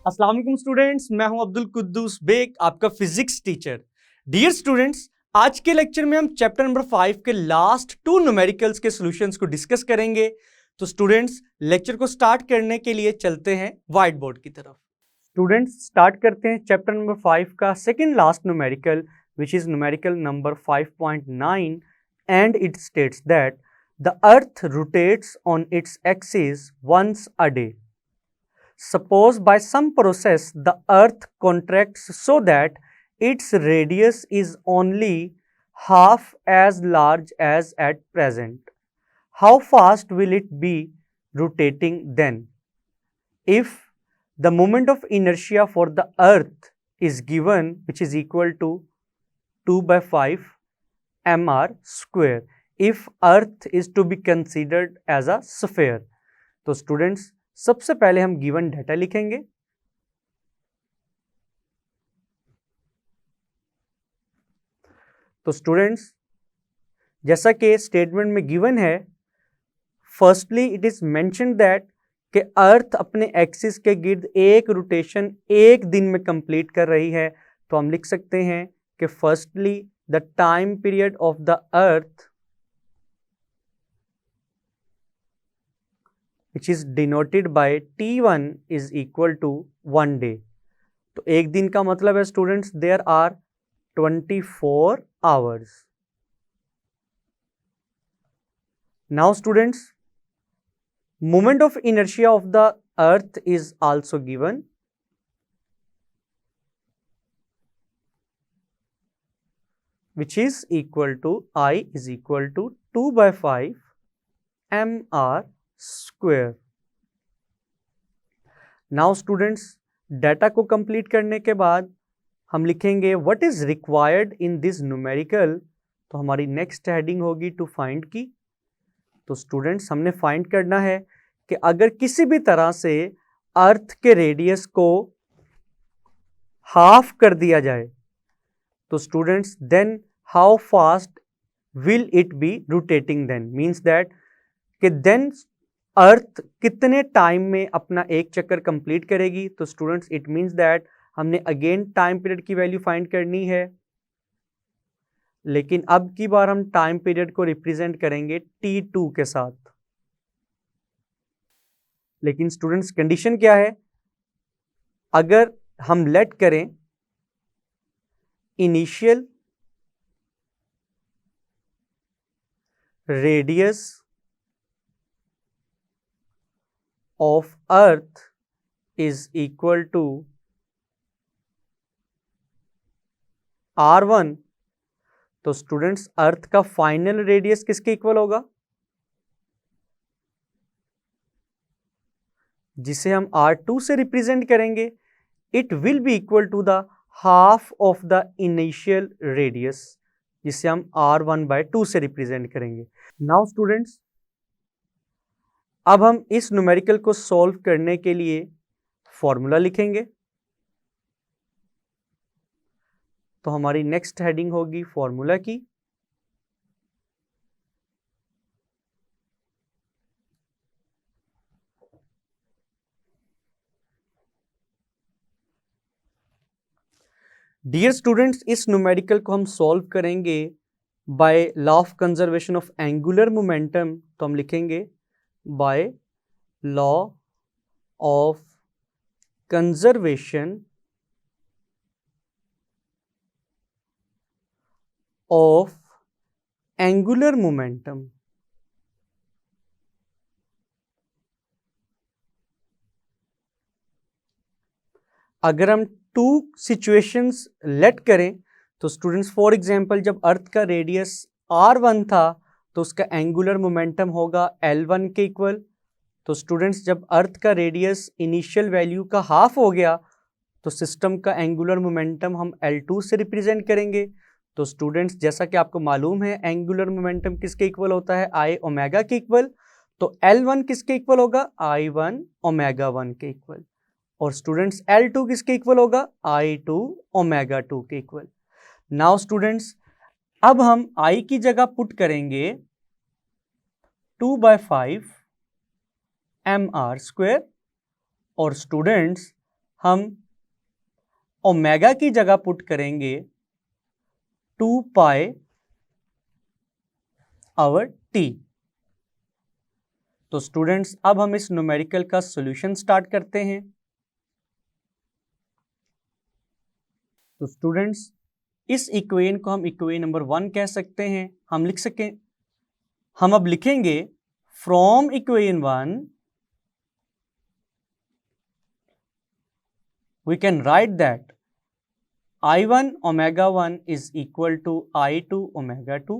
अस्सलाम वालेकुम स्टूडेंट्स, मैं हूं अब्दुल कुद्दूस बेग, आपका फिजिक्स टीचर। डियर स्टूडेंट्स, आज के लेक्चर में हम चैप्टर नंबर 5 के लास्ट 2 न्यूमेरिकल्स के सॉल्यूशंस को डिस्कस करेंगे। तो स्टूडेंट्स, लेक्चर को स्टार्ट करने के लिए चलते हैं व्हाइट बोर्ड की तरफ। स्टूडेंट्स, स्टार्ट करते हैं चैप्टर नंबर 5 का second last numerical, which is numerical number 5.9, and it states that the earth rotates on its axis once a day. Suppose by some process the earth contracts so that its radius is only half as large as at present. How fast will it be rotating then? If the moment of inertia for the earth is given, which is equal to 2 by 5 mr square, if earth is to be considered as a sphere. तो students, सबसे पहले हम given data लिखेंगे। तो students, जैसा कि statement में given है, firstly it is mention that कि अर्थ अपने एक्सिस के गिर्द एक रोटेशन एक दिन में कंप्लीट कर रही है। तो हम लिख सकते हैं कि firstly the time period of the earth which is denoted by T1 is equal to 1 day. तो एक दिन का मतलब है students, there are 24 hours. Now students, moment of inertia of the earth is also given. Which is equal to I is equal to 2 by 5 mr square. Now students, data को complete करने के बाद हम लिखेंगे what is required in this numerical. तो हमारी next heading होगी to find की. तो स्टूडेंट्स, हमने फाइंड करना है कि अगर किसी भी तरह से अर्थ के रेडियस को हाफ कर दिया जाए तो students then how fast will it be rotating then, means that कि देन अर्थ कितने टाइम में अपना एक चक्कर कंप्लीट करेगी. तो स्टूडेंट्स, इट मींस दैट हमने अगेन टाइम पीरियड की वैल्यू फाइंड करनी है, लेकिन अब की बार हम टाइम पीरियड को रिप्रेजेंट करेंगे T2 के साथ. लेकिन स्टूडेंट्स, कंडीशन क्या है? अगर हम लेट करें initial radius of earth is equal to r1, तो स्टूडेंट्स अर्थ का फाइनल रेडियस किसके इक्वल होगा? जिसे हम r2 से रिप्रेजेंट करेंगे. It will be equal to the half of the initial radius, जिसे हम r1/2 से रिप्रेजेंट करेंगे. नाउ स्टूडेंट्स, अब हम इस न्यूमेरिकल को सॉल्व करने के लिए फॉर्मूला लिखेंगे. तो हमारी नेक्स्ट हेडिंग होगी फॉर्मूला की. डियर स्टूडेंट्स, इस न्यूमेरिकल को हम सॉल्व करेंगे by law of conservation of angular momentum. तो हम लिखेंगे by law of conservation of angular momentum. अगर हम टू सिचुएशंस लेट करें तो स्टूडेंट्स, फॉर एग्जांपल, जब अर्थ का रेडियस r1 था तो उसका एंगुलर मोमेंटम होगा L1 के इक्वल. तो स्टूडेंट्स, जब अर्थ का रेडियस इनिशियल वैल्यू का हाफ हो गया तो सिस्टम का एंगुलर मोमेंटम हम L2 से रिप्रेजेंट करेंगे. तो स्टूडेंट्स, जैसा कि आपको मालूम है एंगुलर मोमेंटम किसके इक्वल होता है? I ओमेगा के इक्वल. तो L1 किसके इक्वल होगा? I1 ओमेगा 1 के इक्वल. और स्टूडेंट्स, L2 किसके इक्वल होगा? I2 ओमेगा 2 के इक्वल. नाउ स्टूडेंट्स, अब हम I की जगह पुट करेंगे 2 by 5 mr स्क्वायर. और स्टूडेंट्स, हम ओमेगा की जगह पुट करेंगे 2 पाई आवर टी। तो स्टूडेंट्स अब हम इस न्यूमेरिकल का सॉल्यूशन स्टार्ट करते हैं। तो स्टूडेंट्स इस इक्वेशन को हम इक्वेशन नंबर 1 कह सकते हैं। हम अब लिखेंगे from equation 1 we can write that I1 omega 1 is equal to I2 omega 2।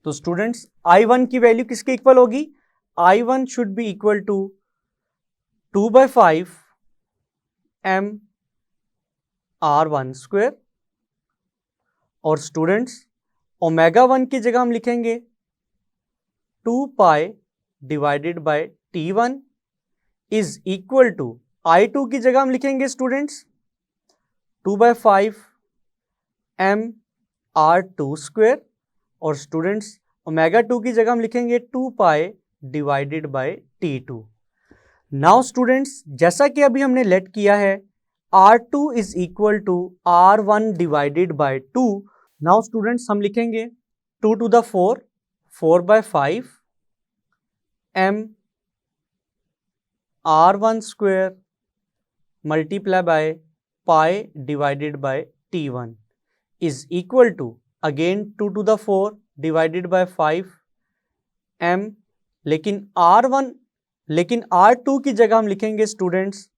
तो स्टूडेंट्स I1 की वैल्यू किसके इक्वल होगी? I1 should be equal to 2/5 m R1 square. और स्टूडेंट्स ओमेगा 1 की जगह हम लिखेंगे 2 pi divided by T1 is equal to I2 की जगह हम लिखेंगे स्टूडेंट्स 2/5 m R2 स्क्वायर। और स्टूडेंट्स ओमेगा 2 की जगह हम लिखेंगे 2 pi divided by T2। Now students जैसा कि अभी हमने लेट किया है R2 is equal to R1 divided by 2। Now students हम लिखेंगे 2 to the 4/5 m R1 square multiply by pi divided by T1 is equal to again 2 to the 4 divided by 5 m। लेकिन R2 की जगह हम लिखेंगे students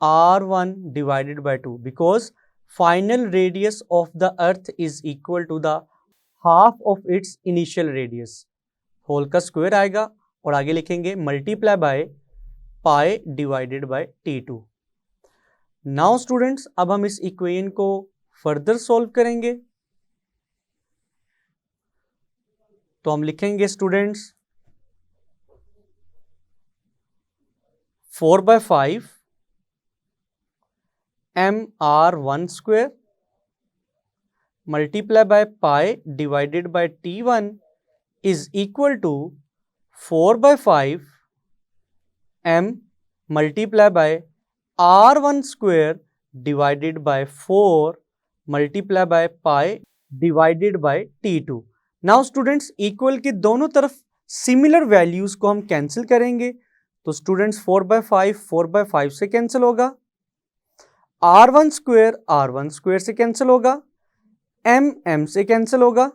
R1 divided by 2 because final radius of the earth is equal to the half of its initial radius. Whole का square आएगा और आगे लिखेंगे multiply by pi divided by T2। Now students अब हम इस इक्वेशन को फर्दर सॉल्व करेंगे। तो हम लिखेंगे students 4/5 m R1 square multiply by pi divided by T1 is equal to 4/5 m multiply by R1 square divided by 4 multiply by pi divided by T2। Now students equal की दोनों तरफ similar values को हम cancel करेंगे। तो students 4/5 से cancel होगा, R1 square से कैंसिल होगा, m से कैंसिल होगा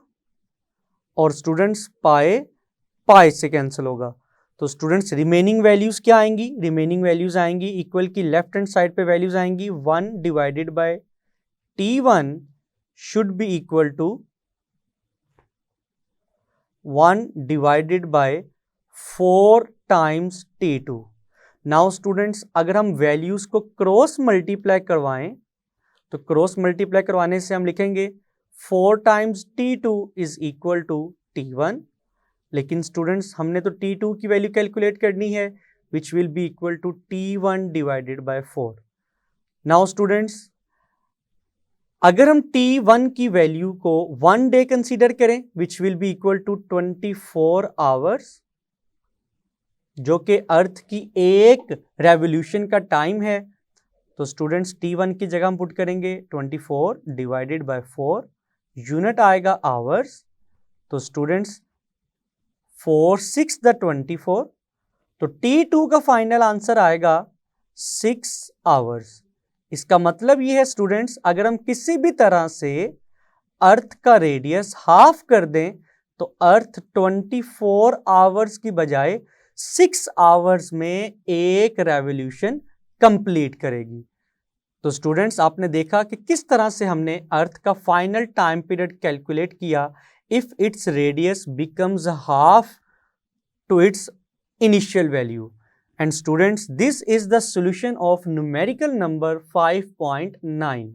और स्टूडेंट्स पाई से कैंसिल होगा। तो स्टूडेंट्स रिमेनिंग वैल्यूज क्या आएंगी? रिमेनिंग वैल्यूज आएंगी इक्वल की लेफ्ट हैंड साइड पे वैल्यूज आएंगी 1 divided by T1 should be equal to 1 divided by 4 times T2। Now students अगर हम वैल्यूज को क्रॉस मल्टीप्लाई करवाएं तो क्रॉस मल्टीप्लाई करवाने से हम लिखेंगे 4 times T2 is equal to T1। लेकिन स्टूडेंट्स हमने तो T2 की वैल्यू कैलकुलेट करनी है which will be equal to T1 divided by 4। Now students अगर हम T1 की वैल्यू को 1 डे कंसीडर करें which will be equal to 24 hours, जो कि अर्थ की एक रेवोल्यूशन का टाइम है। तो स्टूडेंट्स T1 की जगह हम पुट करेंगे 24 डिवाइडेड बाय 4, यूनिट आएगा आवर्स। तो स्टूडेंट्स 4 6 द 24, तो T2 का फाइनल आंसर आएगा 6 आवर्स। इसका मतलब ये है स्टूडेंट्स अगर हम किसी भी तरह से अर्थ का रेडियस हाफ कर दें तो अर्थ 24 आवर्स की बजाय 6 आवर्स में एक रेवोल्यूशन कंप्लीट करेगी। तो स्टूडेंट्स आपने देखा कि किस तरह से हमने अर्थ का फाइनल टाइम पीरियड कैलकुलेट किया if its radius becomes half to its initial value. And students, this is the solution of numerical number 5.9.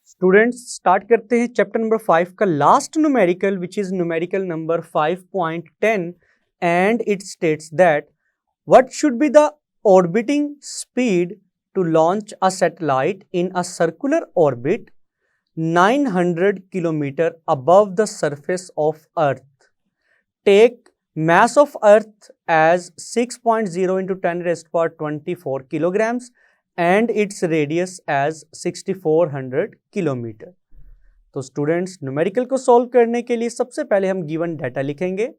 Students, start करते हैं चैप्टर नंबर 5 का last numerical which is numerical number 5.10 and it states that what should be the orbiting speed to launch a satellite in a circular orbit 900 kilometer above the surface of Earth. Take mass of earth as 6.0 into 10 raised to power 24 kilograms and its radius as 6400 kilometre. तो students numerical को solve करने के लिए सबसे पहले हम given data लिखेंगे।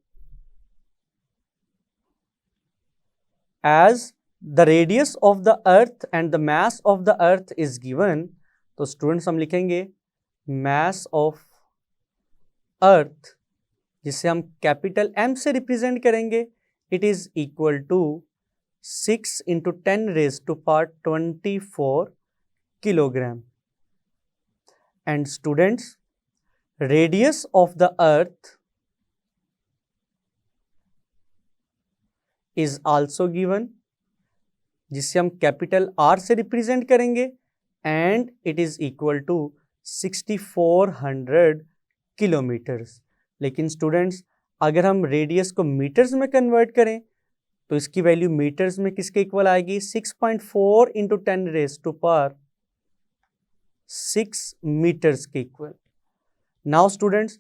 As the radius of the earth and the mass of the earth is given, तो स्टूडेंट्स हम लिखेंगे mass of earth जिसे हम कैपिटल M से रिप्रेजेंट करेंगे, it is equal to 6 into 10 raised to power 24 kilogram. And students, radius of the earth is also given, जिसे हम capital R से रिप्रेजेंट करेंगे, and it is equal to 6400 kilometres. लेकिन students अगर हम radius को मीटर्स में कन्वर्ट करें तो इसकी वैल्यू मीटर्स में किसके इक्वल आएगी? 6.4 into 10 raised to power 6 meters के equal. Now students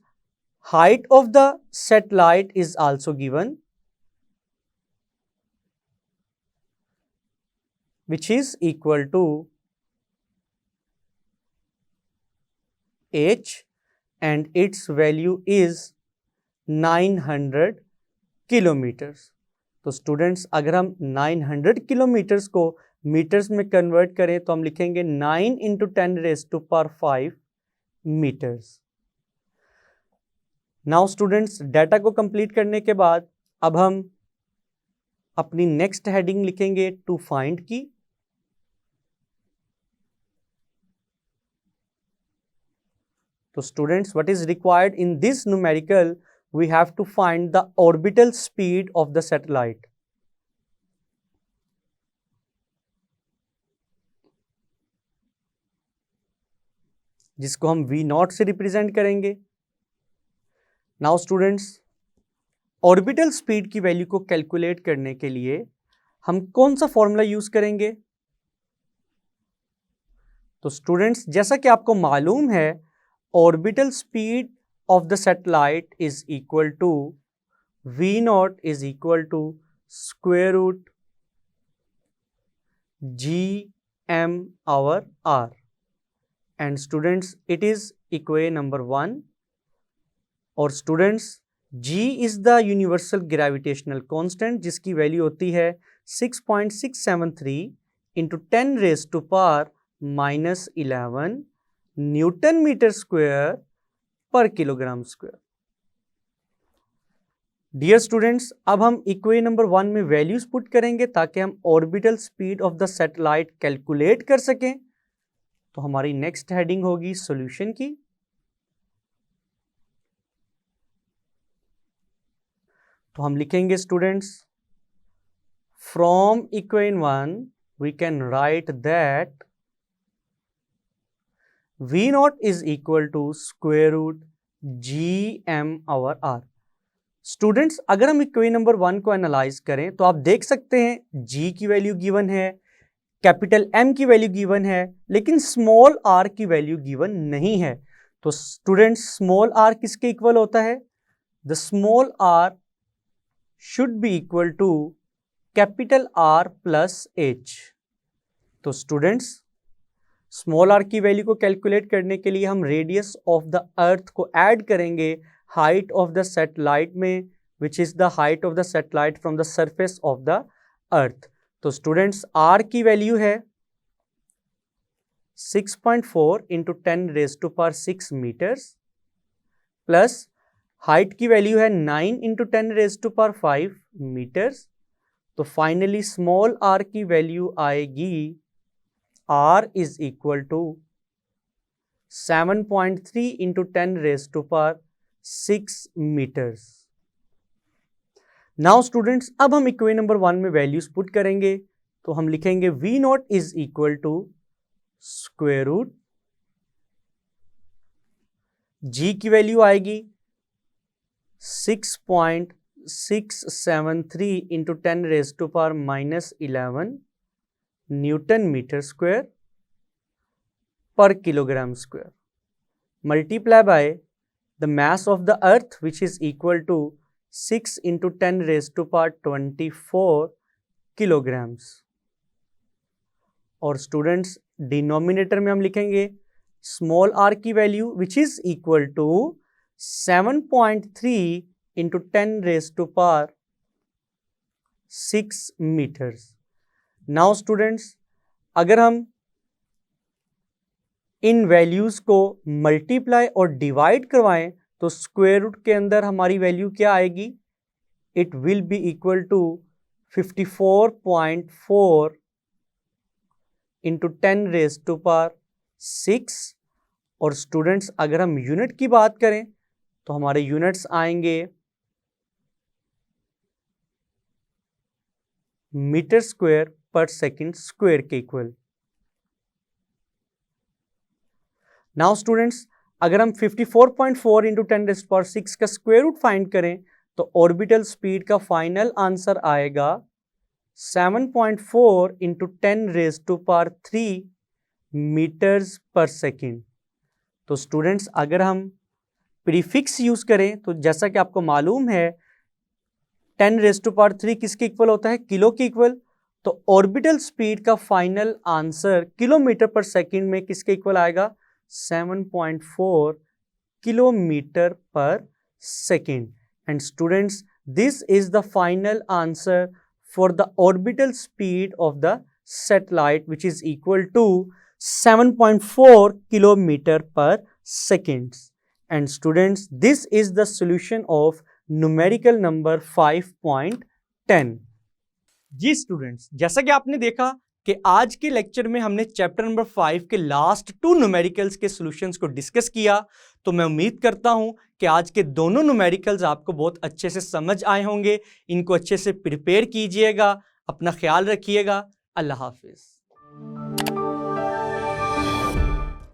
height of the satellite is also given, which is equal to h and its value is 900 kilometres. तो स्टूडेंट्स अगर हम 900 किलोमीटर्स को मीटर्स में convert करें तो हम लिखेंगे 9 into 10 raised to power 5 metres. Now students data को कंप्लीट करने के बाद अब हम अपनी नेक्स्ट हेडिंग लिखेंगे टू फाइंड की। तो students what is required in this numerical, we have to find the orbital speed of the satellite. जिसको हम V0 से रिप्रेजेंट करेंगे। नाउ स्टूडेंट्स ऑर्बिटल स्पीड की वैल्यू को कैलकुलेट करने के लिए हम कौन सा फॉर्मूला यूज करेंगे? तो स्टूडेंट्स जैसा कि आपको मालूम है orbital speed of the satellite is equal to V0 is equal to square root gm over r, and students it is equation number 1, और students g is the universal gravitational constant जिसकी वैल्यू होती है 6.673 into 10 raised to power -11 newton metre square पर kilogram square. Dear students अब हम equation number 1 में values put करेंगे ताकि हम orbital speed of the satellite calculate कर सकें। तो हमारी नेक्स्ट हेडिंग होगी सॉल्यूशन की। तो हम लिखेंगे students from equation 1 we can write that V0 is equal to square root gm over r। Students अगर हम इक्वेशन नंबर 1 को एनालाइज करें तो आप देख सकते हैं g की वैल्यू गिवन है, कैपिटल M की वैल्यू गिवन है, लेकिन स्मॉल r की वैल्यू गिवन नहीं है। तो स्टूडेंट्स स्मॉल r किसके इक्वल होता है? The small r should be equal to capital R plus h। तो स्टूडेंट्स स्मॉल r की वैल्यू को कैलकुलेट करने के लिए हम रेडियस ऑफ द अर्थ को ऐड करेंगे हाइट ऑफ द सैटेलाइट में, which is the height of the satellite from the surface of the अर्थ। तो स्टूडेंट्स r की वैल्यू है 6.4 into 10 raised to power 6 meters plus height की वैल्यू है 9 into 10 raised to power 5 meters। तो finally small r की value आएगी R is equal to 7.3 into 10 raised to power 6 meters। Now students अब हम equation number 1 में values put करेंगे। तो हम लिखेंगे V0 is equal to square root G की वैल्यू आएगी 6.673 into 10 raised to power -11 newton metre square पर kilogram square multiply by the mass of the earth which is equal to 6 into 10⁻24 kilograms. और students denominator में हम लिखेंगे small r की value which is equal to 7.3 into 10⁻6 metres. Now students अगर हम इन values को मल्टीप्लाई और डिवाइड करवाएं तो स्क्वायर रूट के अंदर हमारी वैल्यू क्या आएगी? It will be equal to 54.4 into 10⁻6। और स्टूडेंट्स अगर हम यूनिट की बात करें तो हमारे यूनिट्स आएंगे मीटर स्क्वायर पर सेकंड स्क्वायर के इक्वल। नाउ स्टूडेंट्स अगर हम 54.4 इंटू 10⁻6 का स्क्वायर रूट फाइंड करें तो ऑर्बिटल स्पीड का फाइनल आंसर आएगा 7.4 इंटू 10⁻3 मीटर्स पर सेकेंड। तो स्टूडेंट्स अगर हम प्रीफिक्स यूज करें तो जैसा कि आपको मालूम है 10⁻3 किसके इक्वल होता है? किलो के इक्वल। तो ऑर्बिटल स्पीड का फाइनल आंसर किलोमीटर पर सेकेंड में किसके इक्वल आएगा? 7.4 किलोमीटर पर second. And students this is the final answer for the orbital speed of the satellite which is equal to 7.4 kilometer per seconds. And students this is the solution of numerical number 5.10. जी students जैसा कि आपने देखा कि आज के lecture में हमने चैप्टर नंबर 5 के लास्ट 2 न्यूमेरिकल्स के सॉल्यूशंस को डिस्कस किया। तो मैं उम्मीद करता हूं कि आज के दोनों न्यूमेरिकल्स आपको बहुत अच्छे से समझ आए होंगे। इनको अच्छे से प्रिपेयर कीजिएगा। अपना ख्याल रखिएगा। अल्लाह हाफिज।